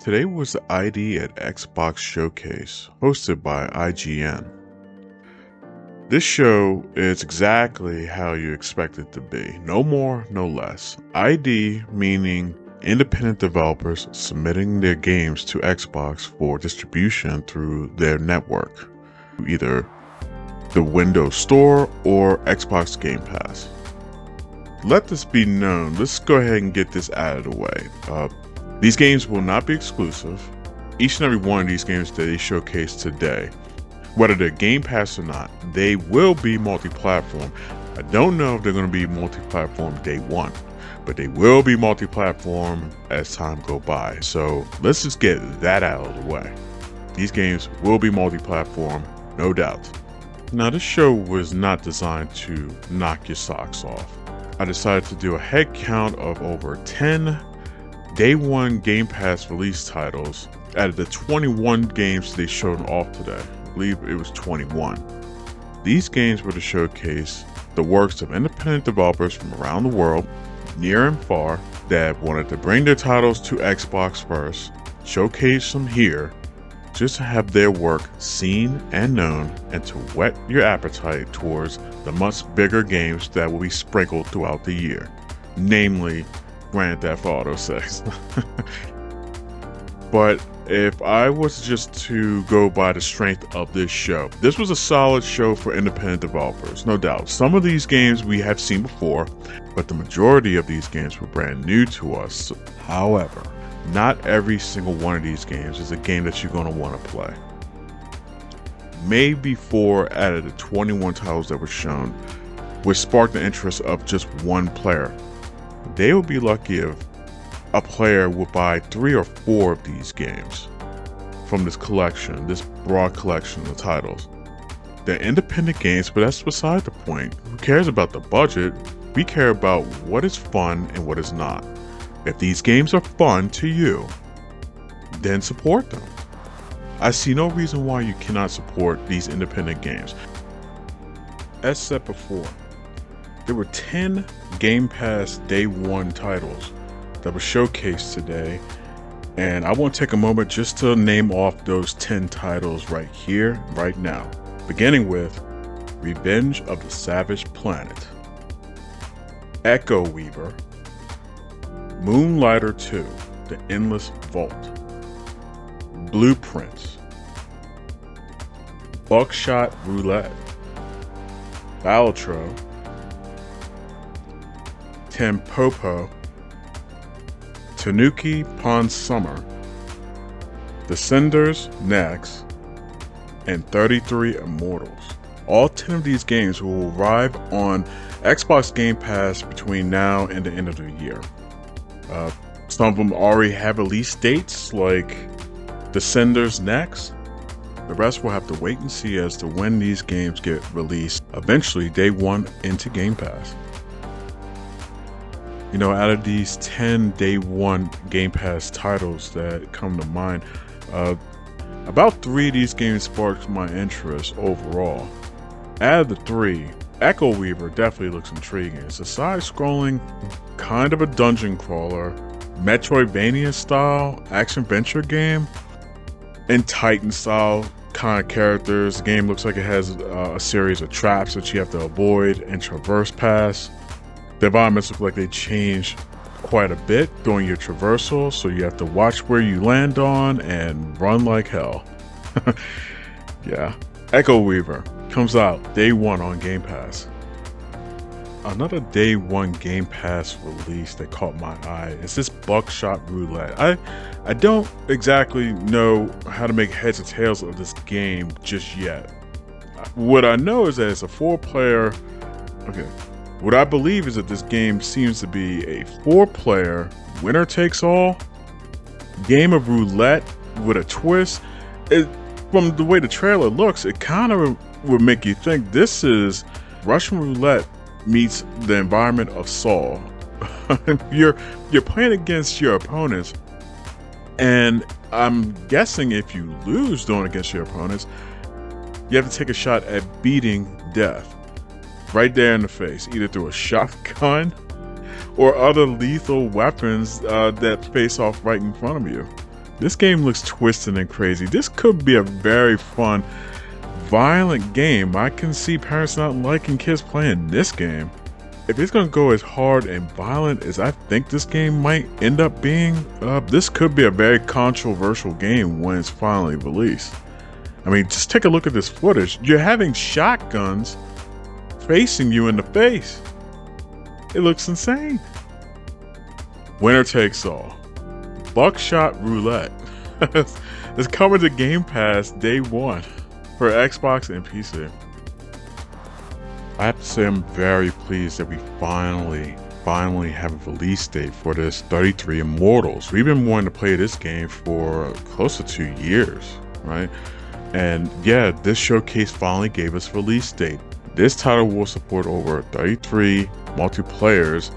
Today was the ID at Xbox Showcase, hosted by IGN. This show is exactly how you expect it to be, no more, no less. ID meaning independent developers submitting their games to Xbox for distribution through their network, either the Windows Store or Xbox Game Pass. Let this be known, let's go ahead and get this out of the way. These games will not be exclusive. Each and every one of these games that they showcase today, whether they're Game Pass or not, they will be multi-platform. I don't know if they're going to be multi-platform day one, but they will be multi-platform as time goes by. So let's just get that out of the way. These games will be multi-platform, no doubt. Now, this show was not designed to knock your socks off. I decided to do a head count of over 10 Day 1 Game Pass release titles out of the 21 games they showed off today. I believe it was 21. These games were to showcase the works of independent developers from around the world, near and far, that wanted to bring their titles to Xbox first, showcase them here, just to have their work seen and known, and to whet your appetite towards the much bigger games that will be sprinkled throughout the year, namely Grand Theft Auto 6. But if I was just to go by the strength of this show, this was a solid show for independent developers, no doubt. Some of these games we have seen before, but the majority of these games were brand new to us. However, not every single one of these games is a game that you're going to want to play. Maybe 4 out of the 21 titles that were shown would spark the interest of just one player. They would be lucky if a player would buy 3 or 4 of these games from this collection, this broad collection of titles. They're independent games, but that's beside the point. Who cares about the budget? We care about what is fun and what is not. If these games are fun to you, then support them. I see no reason why you cannot support these independent games. As said before, there were 10 Game Pass Day 1 titles that were showcased today, and I want to take a moment just to name off those 10 titles right here, right now, beginning with Revenge of the Savage Planet, Echo Weaver, Moonlighter 2, The Endless Vault, Blueprints, Buckshot Roulette, Balatro, Tampopo, Tanuki Pond Summer, Descenders Next, and 33 Immortals. All 10 of these games will arrive on Xbox Game Pass between now and the end of the year. Some of them already have release dates, like Descenders Next. The rest will have to wait and see as to when these games get released, eventually Day 1 into Game Pass. You know, out of these 10 Day 1 Game Pass titles that come to mind, about 3 of these games sparked my interest overall. Out of the 3, Echo Weaver definitely looks intriguing. It's a side-scrolling, kind of a dungeon crawler, Metroidvania style action-adventure game, and Titan style kind of characters. The game looks like it has a series of traps that you have to avoid and traverse past. The environments look like they changed quite a bit during your traversal, so you have to watch where you land on and run like hell. Yeah. Echo Weaver comes out Day 1 on Game Pass. Another Day 1 Game Pass release that caught my eye is this Buckshot Roulette. I don't exactly know how to make heads or tails of this game just yet. What I know is that it's a 4-player... Okay. What I believe is that this game seems to be a 4-player winner-takes-all game of roulette with a twist. From the way the trailer looks, it kind of would make you think this is Russian roulette meets the environment of Saw. You're playing against your opponents, and I'm guessing if you lose going against your opponents, you have to take a shot at beating death. Right there in the face, either through a shotgun or other lethal weapons that face off right in front of you. This game looks twisted and crazy. This could be a very fun, violent game. I can see parents not liking kids playing this game. If it's going to go as hard and violent as I think this game might end up being, this could be a very controversial game when it's finally released. I mean, just take a look at this footage. You're having shotguns facing you in the face. It looks insane. Winner takes all. Buckshot Roulette. It's coming to Game Pass day one for Xbox and PC. I have to say I'm very pleased that we finally have a release date for this 33 Immortals. We've been wanting to play this game for close to 2 years, right? And yeah, this showcase finally gave us a release date. This title will support over 33 multiplayers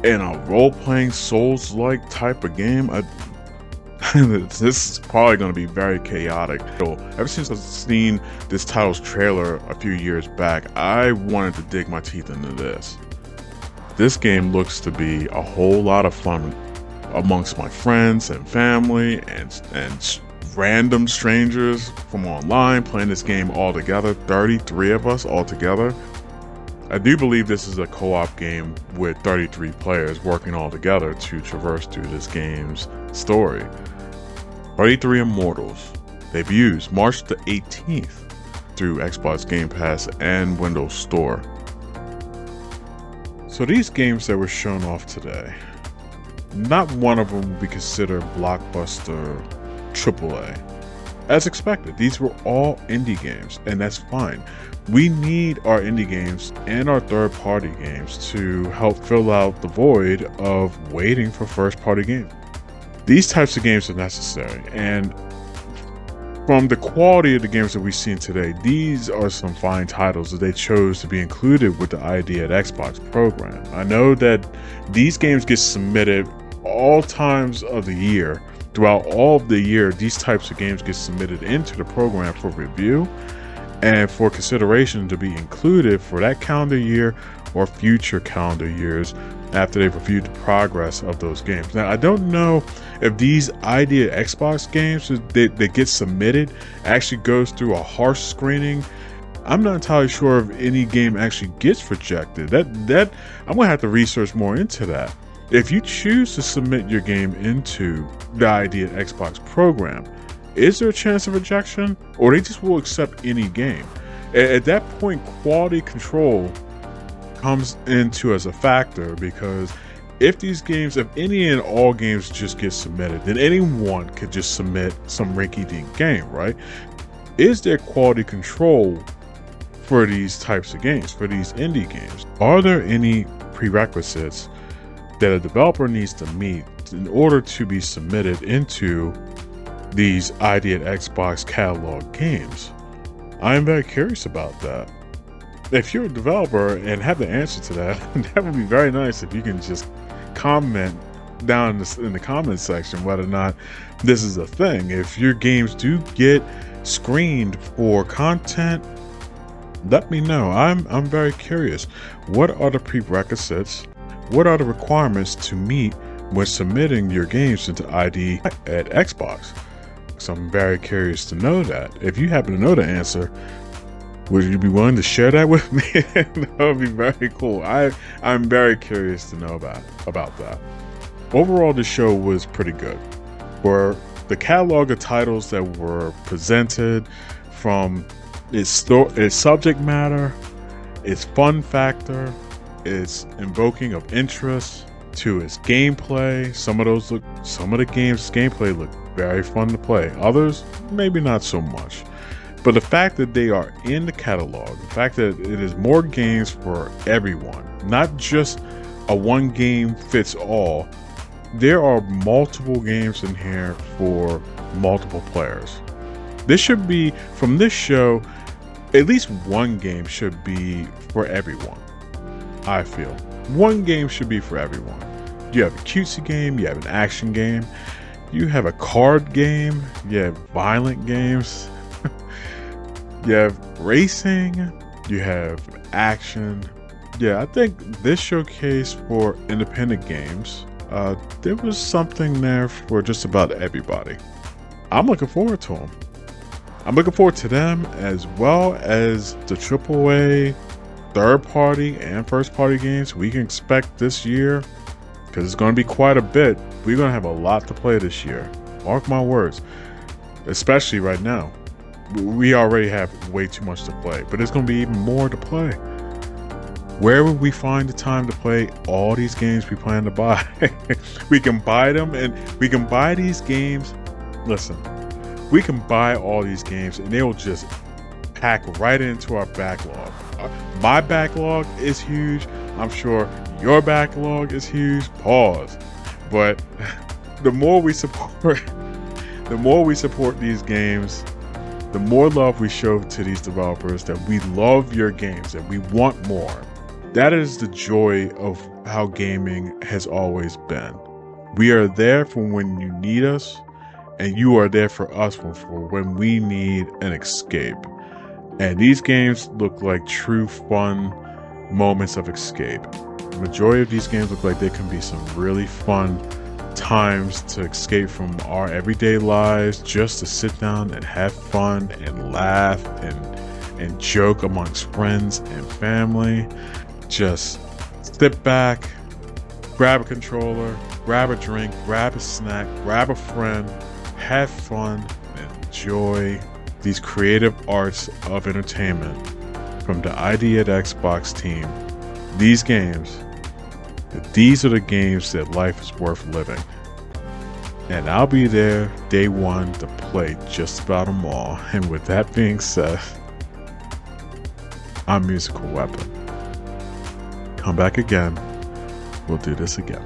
in a role-playing Souls-like type of game. This is probably going to be very chaotic. So, ever since I've seen this title's trailer a few years back, I wanted to dig my teeth into this. This game looks to be a whole lot of fun amongst my friends and family and random strangers from online playing this game all together. 33 of us all together. I do believe this is a co-op game with 33 players working all together to traverse through this game's story. 33 Immortals debuts March the 18th through Xbox Game Pass and Windows Store. So these games that were shown off today, not one of them would be considered blockbuster AAA. As expected, these were all indie games, and that's fine. We need our indie games and our third-party games to help fill out the void of waiting for first-party games. These types of games are necessary, and from the quality of the games that we've seen today, these are some fine titles that they chose to be included with the ID at Xbox program. I know that these games get submitted all times of the year. Throughout all of the year, these types of games get submitted into the program for review and for consideration to be included for that calendar year or future calendar years after they've reviewed the progress of those games. Now, I don't know if these ID Xbox games that get submitted actually goes through a harsh screening. I'm not entirely sure if any game actually gets rejected. That I'm gonna have to research more into that. If you choose to submit your game into the ID Xbox program, is there a chance of rejection, or they just will accept any game? At that point, quality control comes into as a factor, because if these games, if any and all games just get submitted, then anyone could just submit some rinky-dink game, right? Is there quality control for these types of games, for these indie games? Are there any prerequisites that a developer needs to meet in order to be submitted into these ID at Xbox catalog games? I am very curious about that. If you're a developer and have the answer to that, that would be very nice if you can just comment down in the comment section whether or not this is a thing. If your games do get screened for content, let me know. I'm very curious. What are the prerequisites? What are the requirements to meet when submitting your games into ID at Xbox? So I'm very curious to know that. If you happen to know the answer, would you be willing to share that with me? That would be very cool. I'm very curious to know about that. Overall, the show was pretty good. For the catalog of titles that were presented, from its subject matter, its fun factor, its invoking of interest, to its gameplay. Some of the game's gameplay look very fun to play. Others, maybe not so much. But the fact that they are in the catalog, the fact that it is more games for everyone, not just a one game fits all. There are multiple games in here for multiple players. This should be, from this show, at least one game should be for everyone. I feel one game should be for everyone. You have a cutesy game, you have an action game, you have a card game, you have violent games, you have racing, you have action. Yeah, I think this showcase for independent games there was something there for just about everybody. I'm looking forward to them. I'm looking forward to them as well as the AAA third-party and first-party games we can expect this year, because it's going to be quite a bit. We're going to have a lot to play this year. Mark my words. Especially right now. We already have way too much to play, but there's going to be even more to play. Where would we find the time to play all these games we plan to buy? We can buy them, and we can buy these games. Listen, we can buy all these games and they will just pack right into our backlog. My backlog is huge. I'm sure your backlog is huge. Pause. But the more we support these games, the more love we show to these developers, that we love your games and we want more. That is the joy of how gaming has always been. We are there for when you need us, and you are there for us for when we need an escape. And these games look like true fun moments of escape. The majority of these games look like they can be some really fun times to escape from our everyday lives, just to sit down and have fun and laugh and joke amongst friends and family. Just sit back, grab a controller, grab a drink, grab a snack, grab a friend, have fun, and enjoy these creative arts of entertainment from the ID at Xbox team. These are the games that life is worth living. And I'll be there day one to play just about them all. And with that being said, I'm Musical Weapon. Come back again. We'll do this again.